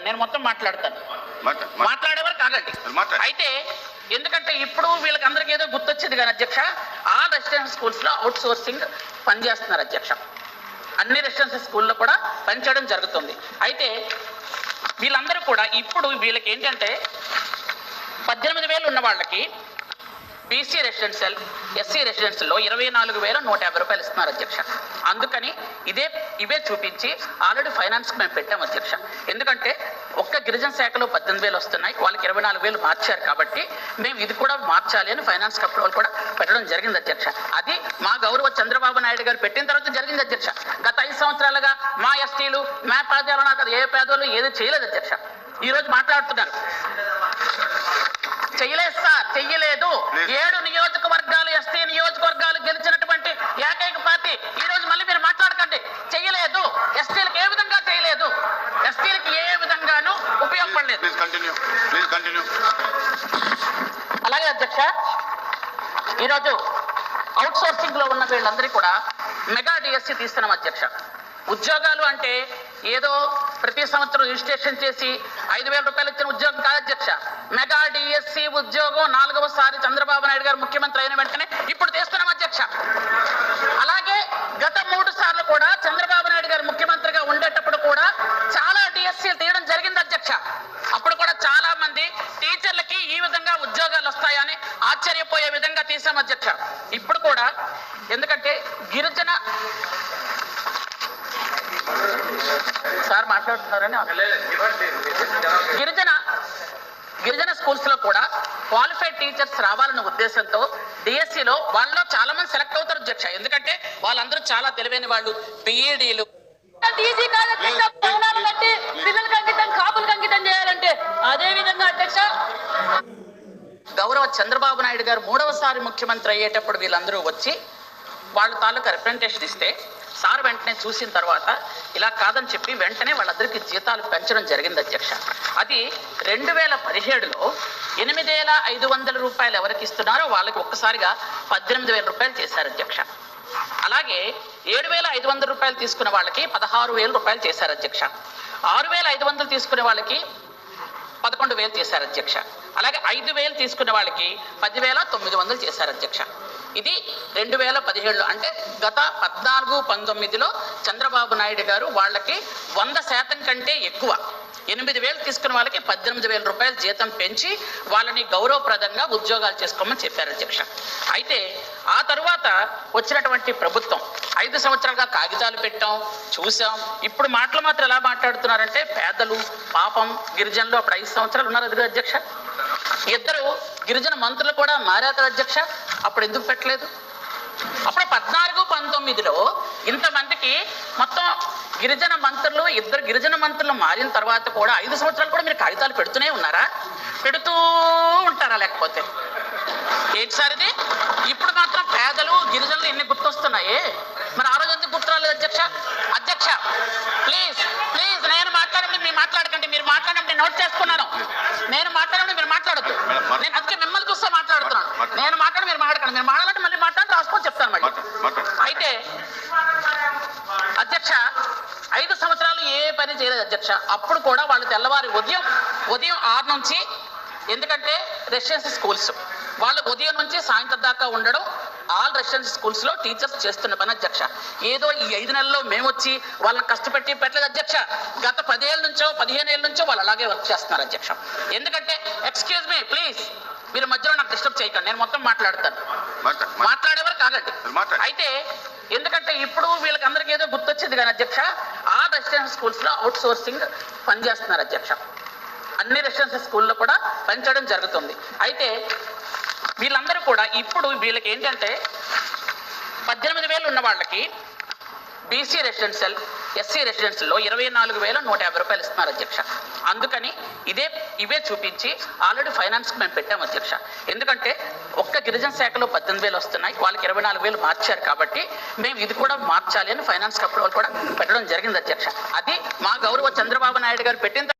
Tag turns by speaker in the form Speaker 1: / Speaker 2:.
Speaker 1: నేను మొత్తం మాట్లాడతాను, మాట్లాడేవారు కాదండి. అయితే ఎందుకంటే ఇప్పుడు వీళ్ళకి అందరికీ ఏదో గుర్తొచ్చింది కానీ అధ్యక్ష, ఆల్ రెసిడెన్షియల్ స్కూల్స్లో అవుట్ సోర్సింగ్ పనిచేస్తున్నారు అధ్యక్ష. అన్ని రెసిడెన్షియల్ స్కూల్లో కూడా పనిచేయడం జరుగుతుంది. అయితే వీళ్ళందరూ కూడా ఇప్పుడు వీళ్ళకి ఏంటంటే 18,000 ఉన్న వాళ్ళకి బీసీ రెసిడెన్షియల్, ఎస్సీ రెసిడెన్షియల్లో 24,150 రూపాయలు ఇస్తున్నారు అధ్యక్ష. అందుకని ఇవే చూపించి ఆల్రెడీ ఫైనాన్స్కి మేము పెట్టాం అధ్యక్ష. ఎందుకంటే ఒక్క గిరిజన శాఖలో 18,000 వస్తున్నాయి, వాళ్ళకి 24,000 మార్చారు కాబట్టి మేము ఇది కూడా మార్చాలి అని ఫైనాన్స్ అప్రూవల్ కూడా పెట్టడం జరిగింది అధ్యక్ష. అది మా గౌరవ చంద్రబాబు నాయుడు గారు పెట్టిన తర్వాత జరిగింది అధ్యక్ష. గత 5 సంవత్సరాలుగా మా ఎస్టీలు, మా పేదలు, నాకు ఏ పేదలు ఏది చేయలేదు అధ్యక్ష. ఈరోజు మాట్లాడుతున్నారు చెయ్యలేదు సార్, చెయ్యలేదు. 7 నియోజకవర్గాలు ఎస్టీ నియోజకవర్గాలు గెలిచినటువంటి ఏకైక పార్టీ. ఈ రోజు మళ్ళీ మీరు మాట్లాడకండి చెయ్యలేదు. ఎస్టీలకు ఏ విధంగా చేయలేదు, ఎస్టీలకు ఏ విధంగానూ ఉపయోగపడలేదు. అలాగే అధ్యక్ష, ఈరోజు అవుట్ సోర్సింగ్ లో ఉన్న వీళ్ళందరికీ కూడా మెగా డిఎస్సి తీస్తున్నాం అధ్యక్ష. ఉద్యోగాలు అంటే ఏదో ప్రతి సంవత్సరం రిజిస్ట్రేషన్ చేసి 5,000 రూపాయలు ఇచ్చిన ఉద్యోగం కాదు అధ్యక్ష. మెగా డిఎస్సి ఉద్యోగం 4వసారి చంద్రబాబు నాయుడు గారు ముఖ్యమంత్రి అయిన వెంటనే ఇప్పుడు తీస్తున్నాం అధ్యక్ష. అలాగే గత 3 సార్లు కూడా చంద్రబాబు నాయుడు గారు ముఖ్యమంత్రిగా ఉండేటప్పుడు కూడా చాలా డిఎస్సీలు తీయడం జరిగింది అధ్యక్ష. అప్పుడు కూడా చాలా మంది టీచర్లకి ఈ విధంగా ఉద్యోగాలు వస్తాయని ఆశ్చర్యపోయే విధంగా తీసాం అధ్యక్ష. ఇప్పుడు కూడా ఎందుకంటే సార్ మాట్లాడుతున్నారని గిరిజన స్కూల్స్ లో కూడా క్వాలిఫైడ్ టీచర్స్ రావాలన్న ఉద్దేశంతో డిఎస్సిలో వాళ్ళలో చాలా మంది సెలెక్ట్ అవుతారు అధ్యక్ష. ఎందుకంటే వాళ్ళందరూ చాలా తెలివైన వాళ్ళు, బిఈడీలు. పిల్లలకి అంకితం, కాపులకు అంకితం చేయాలంటే అదే విధంగా అధ్యక్ష గౌరవ చంద్రబాబు నాయుడు గారు 3వసారి ముఖ్యమంత్రి అయ్యేటప్పుడు వీళ్ళందరూ వచ్చి వాళ్ళ తాలూకా రిప్రజెంటేషన్ ఇస్తే సార్ వెంటనే చూసిన తర్వాత ఇలా కాదని చెప్పి వెంటనే వాళ్ళందరికీ జీతాలు పెంచడం జరిగింది అధ్యక్ష. అది 2017లో 8,500 రూపాయలు ఎవరికి ఇస్తున్నారో వాళ్ళకి ఒక్కసారిగా 18,000 రూపాయలు చేశారు అధ్యక్ష. అలాగే 7,500 రూపాయలు తీసుకున్న వాళ్ళకి 16,000 రూపాయలు చేశారు అధ్యక్ష. 6,500 తీసుకునే వాళ్ళకి 11,000 చేశారు అధ్యక్ష. అలాగే 5,000 తీసుకున్న వాళ్ళకి 10,900 చేశారు అధ్యక్ష. ఇది 2017లో, అంటే గత 14-19లో చంద్రబాబు నాయుడు గారు వాళ్ళకి 100% కంటే ఎక్కువ 8,000 తీసుకున్న వాళ్ళకి 18,000 రూపాయలు జీతం పెంచి వాళ్ళని గౌరవప్రదంగా ఉద్యోగాలు చేసుకోమని చెప్పారు అధ్యక్ష. అయితే ఆ తరువాత వచ్చినటువంటి ప్రభుత్వం 5 సంవత్సరాలుగా కాగితాలు పెట్టాం, చూసాం. ఇప్పుడు మాటలు మాత్రం ఎలా మాట్లాడుతున్నారంటే పేదలు, పాపం, గిరిజనులు అప్పుడు 5 సంవత్సరాలు ఉన్నారు అది అధ్యక్ష. 2 గిరిజన మంత్రులు కూడా మారారు అధ్యక్ష. అప్పుడు ఎందుకు పెట్టలేదు? అప్పుడు 14-19లో ఇంతమందికి మొత్తం గిరిజన మంత్రులు, 2 గిరిజన మంత్రులు మారిన తర్వాత కూడా 5 సంవత్సరాలు కూడా మీరు కాగితాలు పెడుతూనే ఉన్నారా? పెడుతూ ఉంటారా? లేకపోతే ఏంటి సార్ ఇది? ఇప్పుడు మాత్రం పేదలు, గిరిజనులు ఎన్ని గుర్తొస్తున్నాయి, మరి ఆ రోజు ఎందుకు గుర్తురాలేదు అధ్యక్ష? అధ్యక్ష ప్లీజ్ నేను మాట్లాడండి, మీరు మాట్లాడకండి. మీరు మాట్లాడండి, నోట్ చేసుకున్నాను. నేను మాట్లాడండి, మీరు మాట్లాడద్దు. నేను అందుకే మిమ్మల్ని చూస్తే మాట్లాడుతున్నాను. నేను మాట్లాడి మీరు మాట్లాడకండి. మీరు మాట్లాడండి, మళ్ళీ మాట్లాడి రాసుకొని చెప్తాను మళ్ళీ. అయితే అధ్యక్ష 5 సంవత్సరాలు ఏ పని చేయలేదు అధ్యక్ష. అప్పుడు కూడా వాళ్ళు తెల్లవారి ఉదయం 6 నుంచి, ఎందుకంటే రెసిడెన్షియల్ స్కూల్స్ వాళ్ళు ఉదయం నుంచి సాయంత్రం దాకా ఉండడం ఆల్ రెసిడెన్షియల్ స్కూల్స్లో టీచర్స్ చేస్తున్న పని అధ్యక్ష. ఏదో ఈ 5 నెలల్లో మేము వచ్చి వాళ్ళని కష్టపెట్టి పెట్టలేదు అధ్యక్ష. గత 10 ఏళ్ళ నుంచో 15 ఏళ్ళ నుంచో వాళ్ళు అలాగే వర్క్ చేస్తున్నారు అధ్యక్ష. ఎందుకంటే ఎక్స్క్యూజ్ మీ ప్లీజ్, మీరు మధ్యలో నాకు డిస్టర్బ్ చేయకండి, నేను మొత్తం మాట్లాడతాను, మాట్లాడేవారు కాదండి. అయితే ఎందుకంటే ఇప్పుడు వీళ్ళకి అందరికీ ఏదో గుర్తొచ్చింది కానీ అధ్యక్ష, ఆ రెసిడెన్షియల్ స్కూల్స్లో అవుట్ సోర్సింగ్ పనిచేస్తున్నారు అధ్యక్ష. అన్ని రెసిడెన్షియల్ స్కూల్లో కూడా పనిచేయడం జరుగుతుంది. అయితే వీళ్ళందరూ కూడా ఇప్పుడు వీళ్ళకి ఏంటంటే 18,000 ఉన్న వాళ్ళకి బీసీ రెసిడెన్షియల్, ఎస్సీ రెసిడెన్షియల్లో 24,150 రూపాయలు ఇస్తున్నారు అధ్యక్ష. అందుకని ఇవే చూపించి ఆల్రెడీ ఫైనాన్స్కి మేము పెట్టాం అధ్యక్ష. ఎందుకంటే ఒక్క గిరిజన శాఖలో 18,000 వస్తున్నాయి, వాళ్ళకి 24,000 మార్చారు కాబట్టి మేము ఇది కూడా మార్చాలి అని ఫైనాన్స్ అప్రూవల్ కూడా పెట్టడం జరిగింది అధ్యక్ష. అది మా గౌరవ చంద్రబాబు నాయుడు గారు పెట్టిన